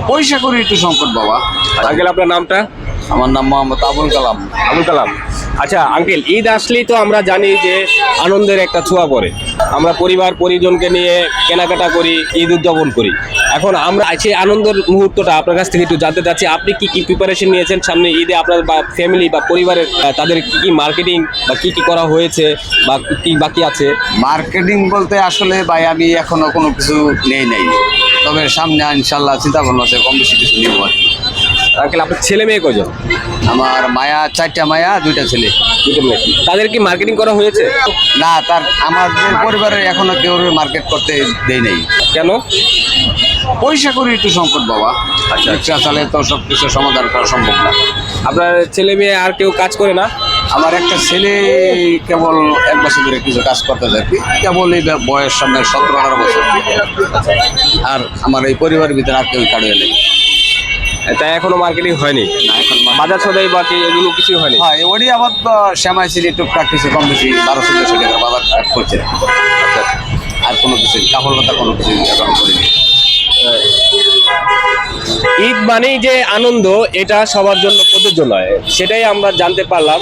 পয়সা করি একটু সংকট বাবা। আঙ্কেল আপনার নামটা? আমার নাম মোহাম্মদ আবুল কালাম। আবুল কালাম। আচ্ছা আঙ্কেল, ঈদ আসলেই তো আমরা জানি যে আনন্দের একটা ছোঁয়া পড়ে, আমরা পরিবার পরিজনকে নিয়ে কেনাকাটা করি, ঈদ উদযাপন করি। এখন আমরা সেই আনন্দের মুহূর্তটা আপনার কাছ থেকে একটু জানতে চাচ্ছি, আপনি কি কি প্রিপারেশন নিয়েছেন সামনে ঈদে? আপনার বা ফ্যামিলি বা পরিবারের তাদের কি কি মার্কেটিং বা কি কি করা হয়েছে বা কি বাকি আছে? মার্কেটিং বলতে আসলে ভাই আমি এখনো কোনো কিছু নেই নাই, তবে সামনে ইনশাল্লাহ চিন্তা ভাবনা আছে কম বেশি কিছু নিব আর কি। আঙ্কেল আপনার ছেলে মেয়ে কজন? আমার মায়া 4টা মায়া 2টা ছেলে। দুটো মেয়ে। তাদের কি মার্কেটিং করা হয়েছে? না, আমাদের পরিবারে এখনো কেউ মার্কেট করতে দেয় নাই। কেন? পয়সা করি একটু সংকট বাবা। আচ্ছা। রিক্সা চালে তো সব কিছু সমাধান করা সম্ভব না। আপনার ছেলে মেয়ে আর কেউ কাজ করে না? আমার একটা ছেলে কেবল 1 বছর ধরে কিছু কাজ করতে যায়, কেবল এই বয়স সামনে 17-18 বছর। আর আমার এই পরিবারের ভিতরে আর কেউ কাড়িয়ে নেই। তাই এখনো মার্কেটিং হয়নি? না, এখন বাজার সদাই বাকি এগুলো কিছু হয়নি? হয় ওটি আবার তো শ্যামাই ছিল টুকটাক কিছু কম বেশি 1200-1300 টাকা বাজার করছে। আচ্ছা। আর কোনো কিছু কাপড় লতা কোনো কিছু এখন করিনি। ঈদ মানেই যে আনন্দ, এটা সবার জন্য প্রযোজ্য নয়, সেটাই আমরা জানতে পারলাম।